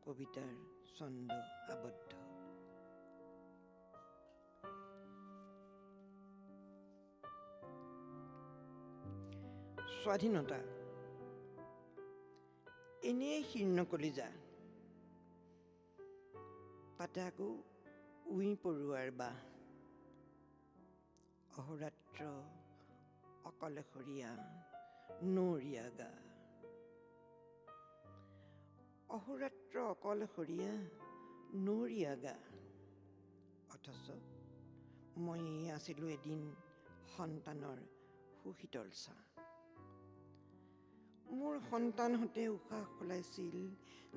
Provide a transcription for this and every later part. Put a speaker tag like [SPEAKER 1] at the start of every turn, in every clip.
[SPEAKER 1] কবিতাৰ ছন্দ আবদ্ধ। স্বাধীনতা এনেই শীৰ্ণ কলিজা, তাতে আকৌ উই পৰুৱাৰ বাহ। অহোৰাত্ৰ অকলশৰীয়া নৰীয়া গা। অহোৰাত্ৰ অকলশৰীয়া নৰীয়া গা। অথচ মই আছিলোঁ এদিন সন্তানৰ সুশীতল ছাঁ। মোৰ সন্তানহঁতে উশাহ সলাইছিল,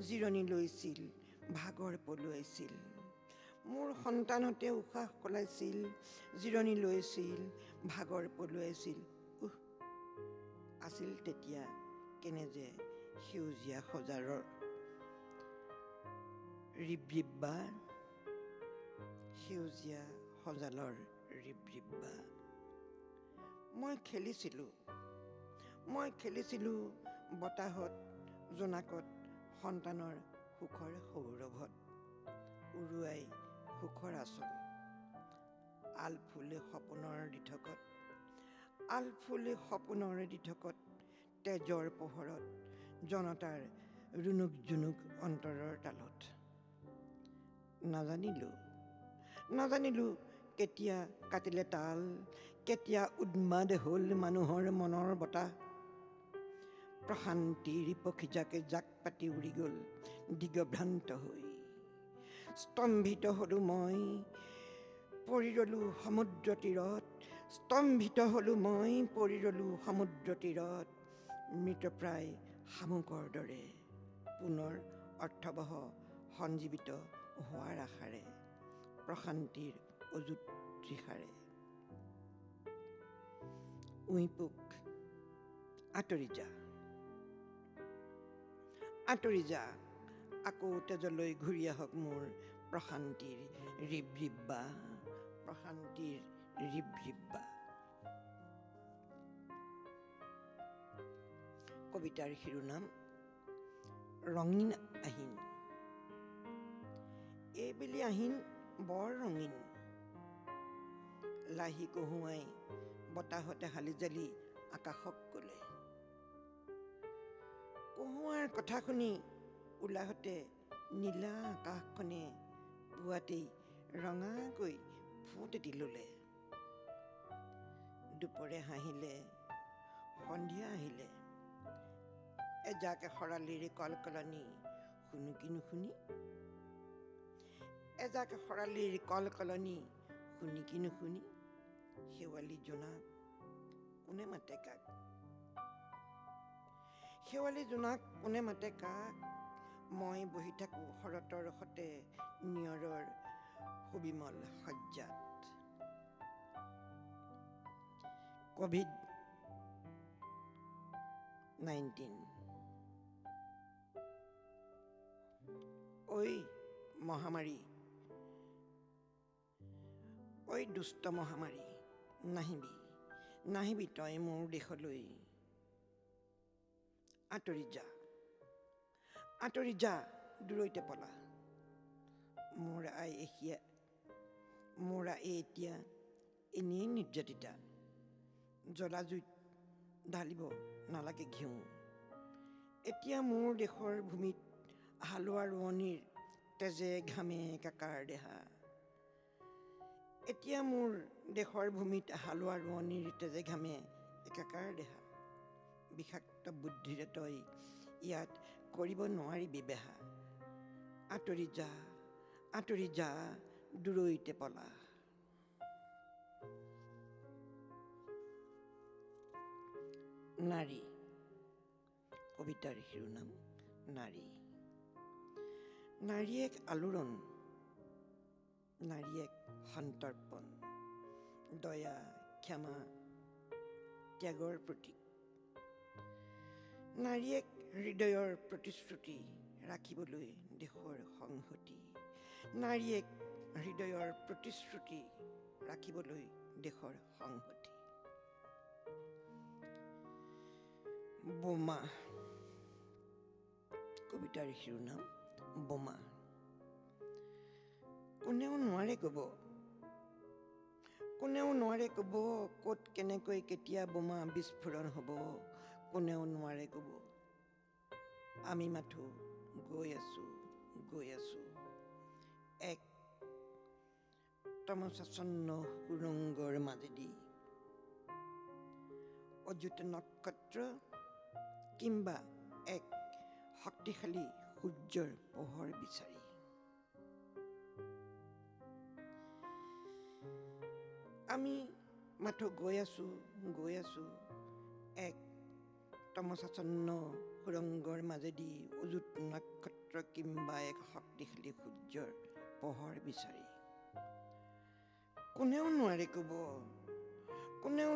[SPEAKER 1] জিৰণি লৈছিল, ভাগৰ পলুৱাইছিল। মোৰ সন্তানহঁতে উশাহ সলাইছিল, জিৰণি লৈছিল, ভাগৰ পলুৱাইছিল। আছিল তেতিয়া কেনে যে সেউজীয়া সজাৰৰ ৰিবৰিব্বা, সেউজীয়া সজালৰ ৰিবৰিব্বা। মই খেলিছিলোঁ বতাহত, জোনাকত, সন্তানৰ সুখৰ সৌৰভত, উৰুৱাই সুখৰ আচল। আলফুলে সপোনৰ দিঠকত, আলফুলে সপোনৰ দিঠকত, তেজৰ পোহৰত, জনতাৰ ৰুণুক জুনুক অন্তৰৰ তালত। নাজানিলো কেতিয়া কাটিলে তাল, কেতিয়া উন্মাদ হ'ল মানুহৰ মনৰ বতাহ। প্ৰশান্তিৰ পক্ষীজাকে জাক পাতি উৰি গ'ল দিগভ্ৰান্ত হৈ। স্তম্ভিত হ'লো মই, পৰি ৰ'লো সমুদ্ৰ তীৰত। স্তম্ভিত হ'লো মই, পৰি ৰ'লো সমুদ্ৰ তীৰত। মৃতপ্ৰায় শামুকৰ দৰে পুনৰ অৰ্থবহ সঞ্জীৱিত হোৱাৰ আশাৰে, প্ৰশান্তিৰ অযুত তৃষাৰে। উইপোক আঁতৰি যা, আঁতৰি যা, আকৌ তেজলৈ ঘূৰি আহক মোৰ প্ৰশান্তিৰ ৰিবৰিব্বা, প্ৰশান্তিৰ ৰিবৰিব্বা। কবিতাৰ শিৰোনাম ৰঙীন আহিন। এইবেলি আহিন বৰ ৰঙীন। লাহি কহুৱাই বতাহতে হালি জালি আকাশক ক'লে। কহুৱাৰ কথা শুনি ওলাহতে নীলা আকাশখনে পুৱাতেই ৰঙাকৈ ফুট এটি ল'লে। দুপৰে হাঁহিলে, সন্ধিয়া আহিলে, এজাক শৰালীৰ কলকলনি শুনো কি নুশুনি। এজাক শৰালীৰ কলকলনি শুনি কি নুশুনি। শেৱালি জোনাক কোনে মাতে কাক, শেৱালি জোনাক কোনে মাতে কাক। মই বহি থাকোঁ শৰতৰ সতে নিয়ৰৰ সুবিমল শয্যাত। COVID-19। ঐ মহামাৰী, ঐ দুষ্ট মহামাৰী, নাহিবি তই মোৰ দেশলৈ। আঁতৰি যা, দূৰৈতে পলা। মোৰ আই এতিয়া এনেই নিৰ্যাতিতা। জ্বলাজুইত ঢালিব নালাগে ঘিউ। এতিয়া মোৰ দেশৰ ভূমিত হালোৱা ৰোৱনীৰ তেজে ঘামে একাকাৰ দেহা। এতিয়া মোৰ দেশৰ ভূমিত হালোৱা ৰোৱনীৰ তেজে ঘামে একাকাৰ দেহা। বিষাক্ত বুদ্ধিৰে তই ইয়াত কৰিব নোৱাৰিবি বেহা। আঁতৰি যা, দূৰৈতে পলা। নাৰী। কবিতাৰ শিৰোনাম নাৰী। নাৰী এক আলোড়ন, নাৰী এক সন্তৰ্পণ, দয়া, ক্ষমা, ত্যাগৰ প্ৰতীক। নাৰী এক হৃদয়ৰ প্ৰতিশ্ৰুতি ৰাখিবলৈ দেশৰ সংহতি। নাৰী এক হৃদয়ৰ প্ৰতিশ্ৰুতি ৰাখিবলৈ দেশৰ সংহতি। বোমা। কবিতাৰ শিৰোনাম বোমা। কোনেও নোৱাৰে ক'ব ক'ত কেনেকৈ কেতিয়া বোমা বিস্ফোৰণ হ'ব। কোনেও নোৱাৰে ক'ব। আমি মাথো গৈ আছো এক তমসাচ্ছন্ন সুৰংগৰ মাজেদি। অযুত নক্ষত্ৰ কিম্বা এক শক্তিশালী সূৰ্যৰ পোহৰ বিচাৰি। আমি মাথো গৈ আছো এক তমসাচ্ছন্ন সুৰংগৰ মাজেদি অযুত নক্ষত্ৰ কিম্বা এক শক্তিশালী সূৰ্যৰ পোহৰ বিচাৰি। কোনেও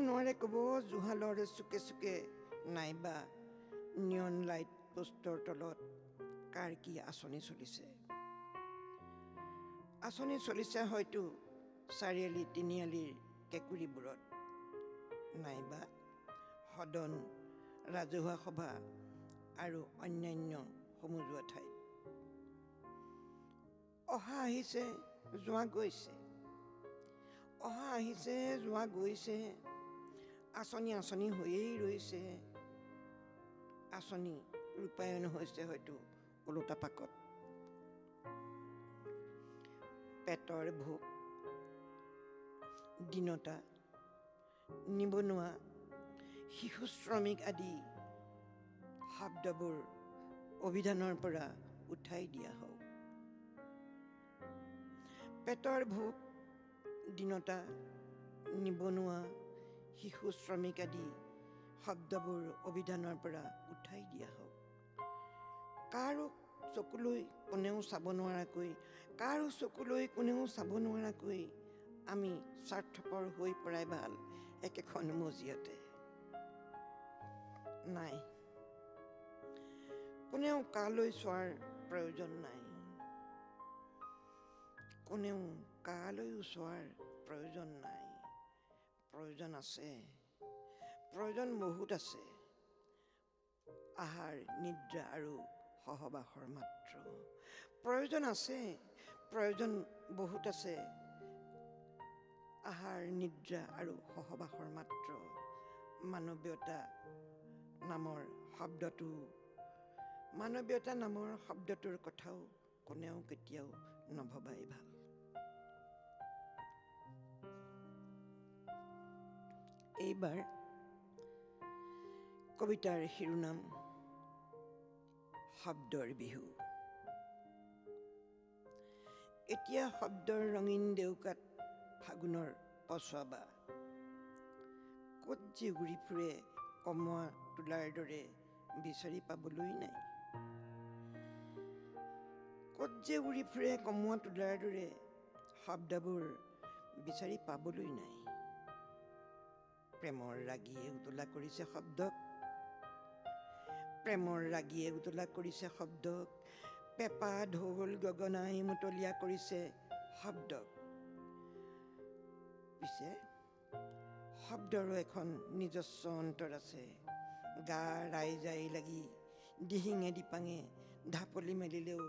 [SPEAKER 1] নোৱাৰে ক'ব জুহালৰ চুকে চুকে নাইবা নিয়ন লাইট পোষ্টৰ তলত কাৰ কি আঁচনি চলিছে। আঁচনি চলিছে হয়তো চাৰিআলি তিনিআলিৰ কেঁকুৰিবোৰত, নাইবা সদন, ৰাজহুৱা সভা আৰু অন্যান্য সমজুৱা ঠাইত। অহা আহিছে যোৱা গৈছে, আঁচনি হৈয়েই ৰৈছে। আঁচনি ৰূপায়ণ হৈছে হয়তো ওলোটা পাকত। পেটৰ ভোক, দীনতা, নিবনুৱা, শিশু শ্ৰমিক আদি শব্দবোৰ অভিধানৰ পৰা উঠাই দিয়া হওক। পেটৰ ভোক, দীনতা, নিবনুৱা, শিশু শ্ৰমিক আদি শব্দবোৰ অভিধানৰ পৰা উঠাই দিয়া হওক। কাৰো চকুলৈ কোনেও চাব নোৱাৰাকৈ আমি স্বাৰ্থপৰ হৈ পৰাই ভাল একেখন মজিয়াতে। নাই, কোনেও কালৈ চোৱাৰ প্ৰয়োজন নাই। প্ৰয়োজন আছে, প্ৰয়োজন বহুত আছে। আহাৰ নিদ্ৰা আৰু সহবাসৰ মাত্ৰ। প্ৰয়োজন আছে, প্ৰয়োজন বহুত আছে। আহাৰ নিদ্ৰা আৰু সহবাসৰ মাত্ৰ। মানৱীয়তা নামৰ শব্দটোৰ কথাও কোনেও কেতিয়াও নভবাই ভাল। এইবাৰ কবিতাৰ শিৰোনাম শব্দৰ বিহু। এতিয়া শব্দৰ ৰঙীন ডেউকাত ফাগুনৰ পছোৱা। ক'ত যে উৰি ফুৰে কমোৱা তোলাৰ দৰে বিচাৰি পাবলৈ নাই। শব্দবোৰ বিচাৰি পাবলৈ নাই। প্ৰেমৰ ৰাগীয়ে উতলা কৰিছে শব্দক। পেঁপা ঢোল গগনাই মুতলীয়া কৰিছে শব্দক। পিছে শব্দৰো এখন নিজস্ব অন্তৰ আছে। গা ৰাইজাই লাগি দিহিঙে দিপাঙে ঢাপলি মেলিলেও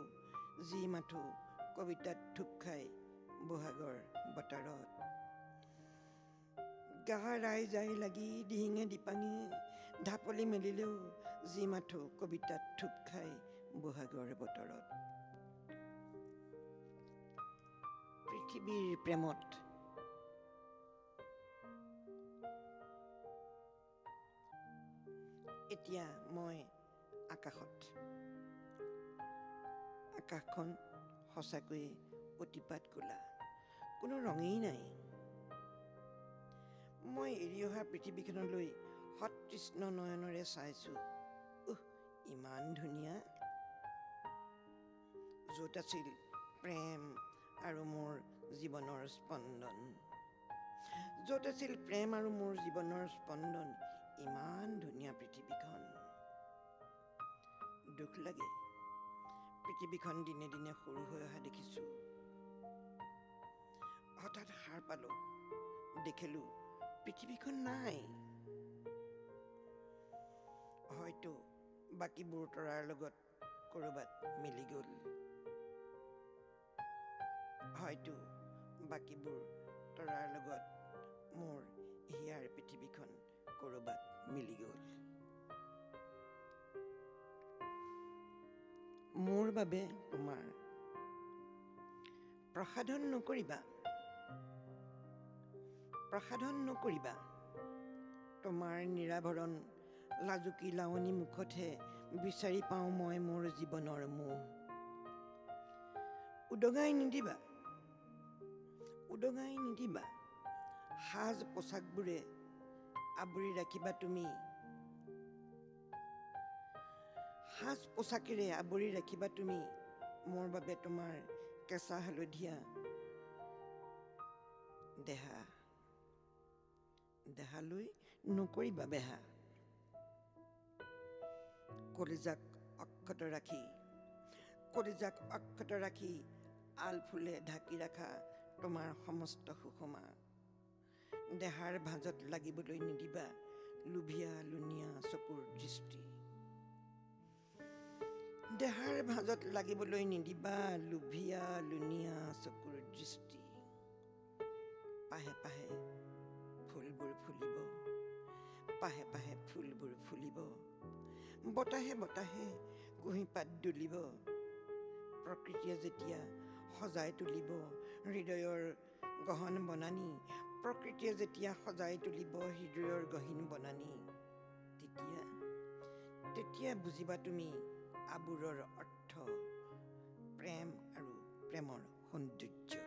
[SPEAKER 1] যি মাথো কবিতাত থুপ খাই বহাগৰ বতাৰত। গা ৰাইজাই লাগি দিহিঙে দিপাঙে ঢাপলি মেলিলেও যি মাথো কবিতাত থুপ খাই বহাগৰ বতৰত। পৃথিৱীৰ প্ৰেমত এতিয়া মই আকাশখন সঁচাকৈয়ে অতিপাত ক'লা। কোনো ৰঙেই নাই। মই এৰি অহা পৃথিৱীখনলৈ সতৃষ্ণ নয়নেৰে চাইছো। ইমান ধুনীয়া। য'ত আছিল প্ৰেম আৰু মোৰ জীৱনৰ স্পন্দন। ইমান ধুনীয়া পৃথিৱীখন। দুখ লাগে পৃথিৱীখন দিনে দিনে সৰু হৈ অহা দেখিছো। হঠাৎ সাৰ পালো, দেখিলো পৃথিৱীখন নাই। হয়তো বাকীবোৰ তৰাৰ লগত কৰবাত মিলি গ'ল। হয়তো বাকীবোৰ তৰাৰ লগত মোৰ হিয়াৰ পৃথিৱীখন ক'ৰবাত মিলি গ'ল। মোৰ বাবে তোমাৰ প্ৰসাধন নকৰিবা তোমাৰ নিৰাভৰণ লাজুকী লাৱনী মুখতহে বিচাৰি পাওঁ মই মোৰ জীৱনৰ মোহ। উদঙাই নিদিবা সাজ পোছাকবোৰে আৱৰি ৰাখিবা তুমি। সাজ পোছাকেৰে আৱৰি ৰাখিবা তুমি মোৰ বাবে তোমাৰ কেঁচা হালধীয়া দেহালৈ নকৰিবা বেহা। কলিজাক অক্ষত ৰাখি আল ফুলে ঢাকি ৰাখা তোমাৰ সমস্ত সুষমা দেহাৰ ভাঁজত লাগিবলৈ নিদিবা লোভিয়া লুনীয়া চকুৰ দৃষ্টি। দেহাৰ ভাঁজত লাগিবলৈ নিদিবা লোভিয়া লুনীয়া চকুৰ দৃষ্টি। পাহে পাহে ফুলবোৰ ফুলিব বতাহে কুঁহিপাত দুলিব। প্ৰকৃতিয়ে যেতিয়া সজাই তুলিব হৃদয়ৰ গহন বনানী, প্ৰকৃতিয়ে যেতিয়া সজাই তুলিব হৃদয়ৰ গহীন বনানী, তেতিয়া বুজিবা তুমি আবোৰৰ অৰ্থ, প্ৰেম আৰু প্ৰেমৰ সৌন্দৰ্য।